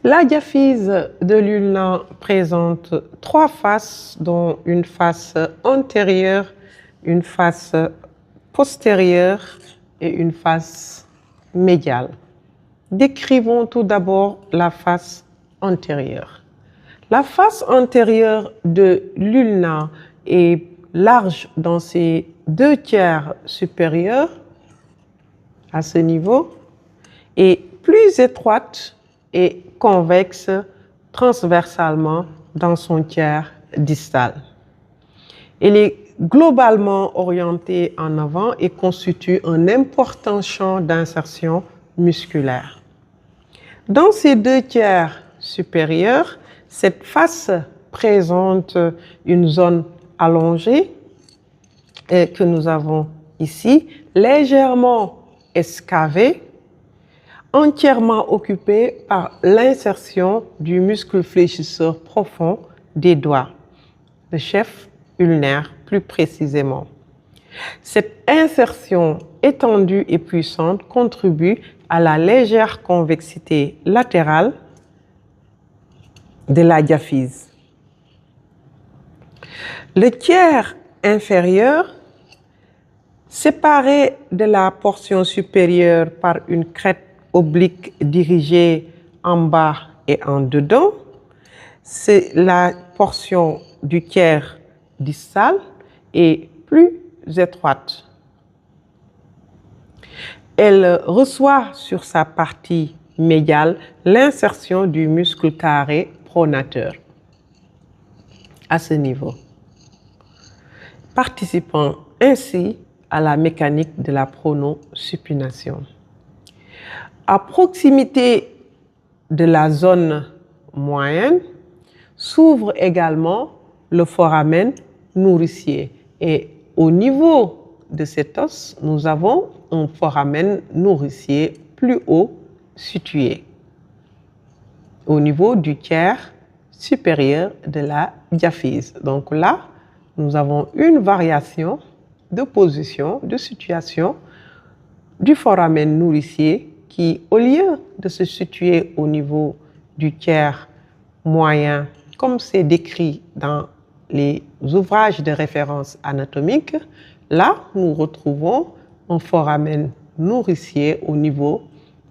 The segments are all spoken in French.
La diaphyse de l'ulna présente trois faces, dont une face antérieure, une face postérieure et une face médiale. Décrivons tout d'abord la face antérieure. La face antérieure de l'ulna est large dans ses 2/3 supérieurs, à ce niveau, et plus étroite et convexe transversalement dans son tiers distal. Elle est globalement orientée en avant et constitue un important champ d'insertion musculaire. Dans ses 2/3 supérieurs, cette face présente une zone allongée que nous avons ici, légèrement excavée, entièrement occupée par l'insertion du muscle fléchisseur profond des doigts, le chef ulnaire plus précisément. Cette insertion étendue et puissante contribue à la légère convexité latérale de la diaphyse. Le tiers inférieur, séparé de la portion supérieure par une crête oblique dirigée en bas et en dedans, c'est la portion du tiers distal est plus étroite. Elle reçoit sur sa partie médiale l'insertion du muscle carré pronateur à ce niveau, participant ainsi à la mécanique de la pronosupination. À proximité de la zone moyenne s'ouvre également le foramen nourricier et au niveau de cet os, nous avons un foramen nourricier plus haut situé au niveau du tiers supérieur de la diaphyse. Donc là, nous avons une variation de position, de situation du foramen nourricier qui, au lieu de se situer au niveau du tiers moyen, comme c'est décrit dans les ouvrages de référence anatomique, là, nous retrouvons un foramen nourricier au niveau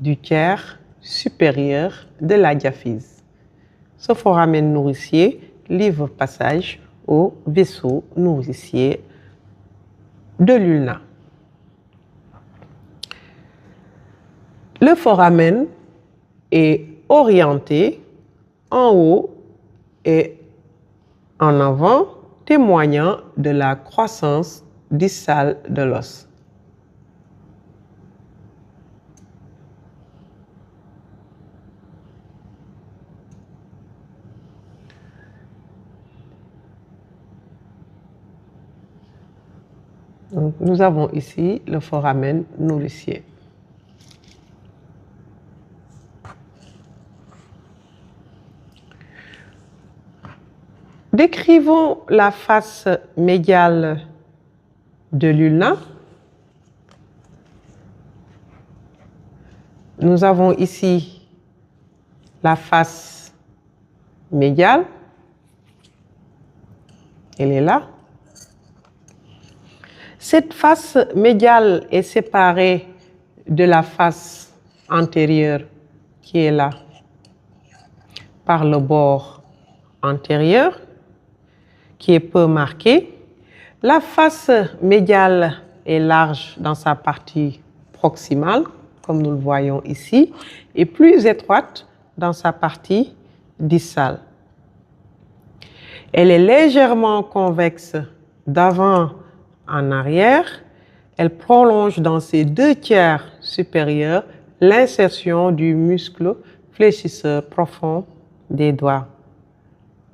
du tiers supérieur de la diaphyse. Ce foramen nourricier livre passage au vaisseau nourricier de l'ulna. Le foramen est orienté en haut et en avant, témoignant de la croissance distale de l'os. Donc, nous avons ici le foramen nourricier. Décrivons la face médiale de l'ulna. Nous avons ici la face médiale. Elle est là. Cette face médiale est séparée de la face antérieure qui est là par le bord antérieur qui est peu marqué. La face médiale est large dans sa partie proximale, comme nous le voyons ici, et plus étroite dans sa partie distale. Elle est légèrement convexe d'avant en arrière. Elle prolonge dans ses 2/3 supérieurs l'insertion du muscle fléchisseur profond des doigts,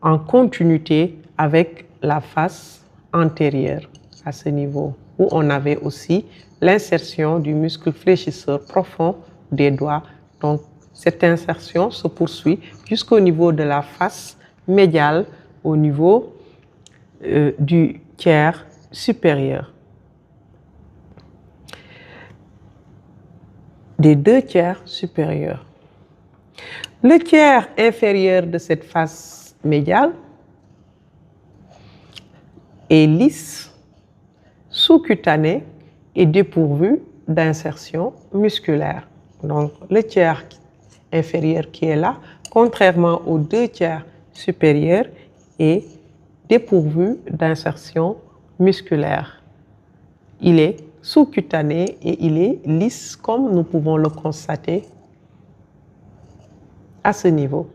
en continuité avec la face antérieure à ce niveau, où on avait aussi l'insertion du muscle fléchisseur profond des doigts. Donc, cette insertion se poursuit jusqu'au niveau de la face médiale, au niveau du tiers supérieur. Des 2/3 supérieurs. Le tiers inférieur de cette face médiale est lisse, sous-cutané et dépourvu d'insertion musculaire. Donc, le tiers inférieur qui est là, contrairement aux 2 tiers supérieurs, est dépourvu d'insertion musculaire. Il est sous-cutané et il est lisse, comme nous pouvons le constater à ce niveau.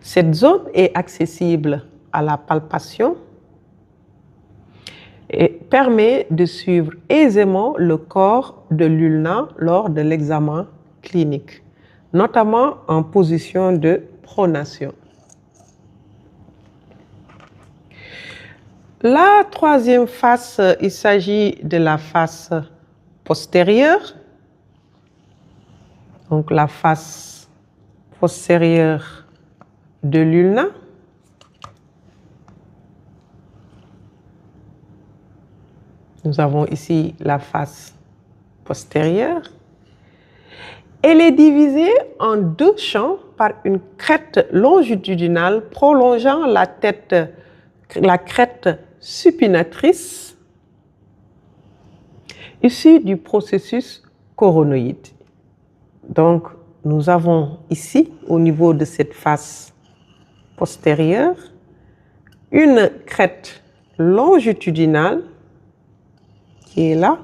Cette zone est accessible à la palpation et permet de suivre aisément le corps de l'ulna lors de l'examen clinique, notamment en position de pronation. La troisième face, il s'agit de la face postérieure. Donc la face postérieure de l'ulna. Nous avons ici la face postérieure. Elle est divisée en 2 champs par une crête longitudinale prolongeant la crête supinatrice issue du processus coronoïde. Donc, nous avons ici, au niveau de cette face postérieure, une crête longitudinale qui est là,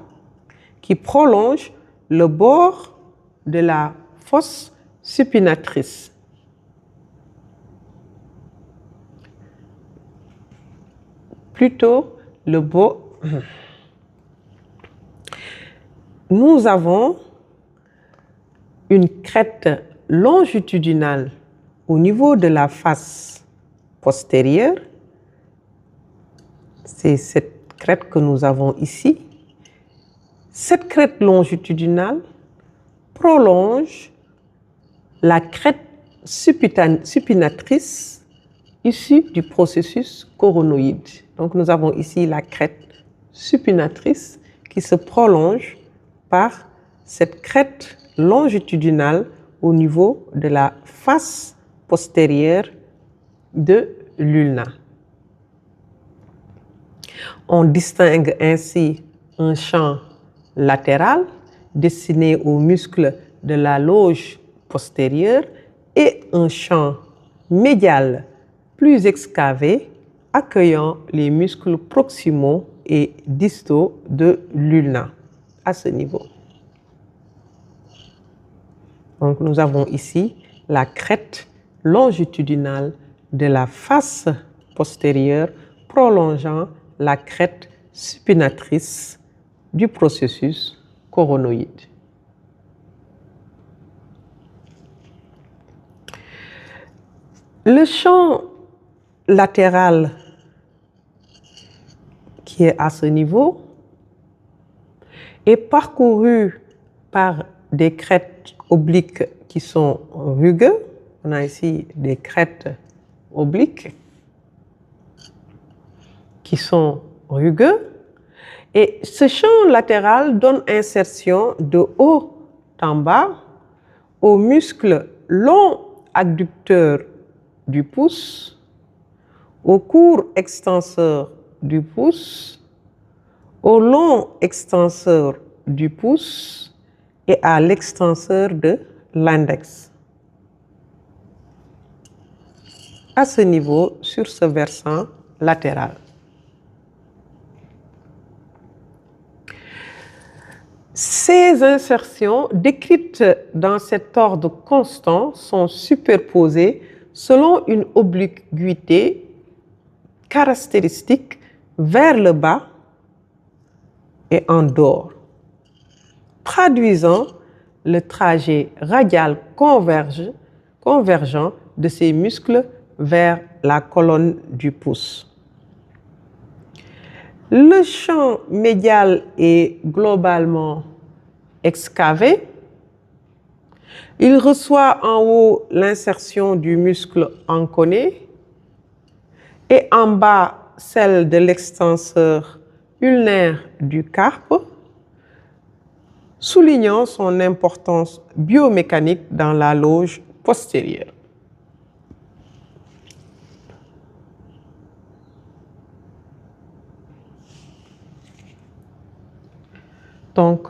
qui prolonge le bord de la fosse supinatrice. Plutôt le bord. Nous avons une crête longitudinale au niveau de la face postérieure. C'est cette crête que nous avons ici. Cette crête longitudinale prolonge la crête supinatrice issue du processus coronoïde. Donc nous avons ici la crête supinatrice qui se prolonge par cette crête longitudinale au niveau de la face postérieure de l'ulna. On distingue ainsi un champ latéral destiné aux muscles de la loge postérieure et un champ médial plus excavé accueillant les muscles proximaux et distaux de l'ulna à ce niveau. Donc nous avons ici la crête longitudinale de la face postérieure prolongeant la crête supinatrice du processus coronoïde. Le champ latéral qui est à ce niveau est parcouru par des crêtes obliques qui sont rugueuses. On a ici des crêtes obliques qui sont rugueuses. Et ce champ latéral donne insertion de haut en bas aux muscles long adducteurs du pouce, au court extenseur du pouce, au long extenseur du pouce et à l'extenseur de l'index. À ce niveau, sur ce versant latéral. Ces insertions décrites dans cet ordre constant sont superposées selon une obliquité caractéristique vers le bas et en dehors, traduisant le trajet radial convergent de ces muscles vers la colonne du pouce. Le champ médial est globalement excavé. Il reçoit en haut l'insertion du muscle anconé et en bas celle de l'extenseur ulnaire du carpe. soulignant son importance biomécanique dans la loge postérieure. Donc,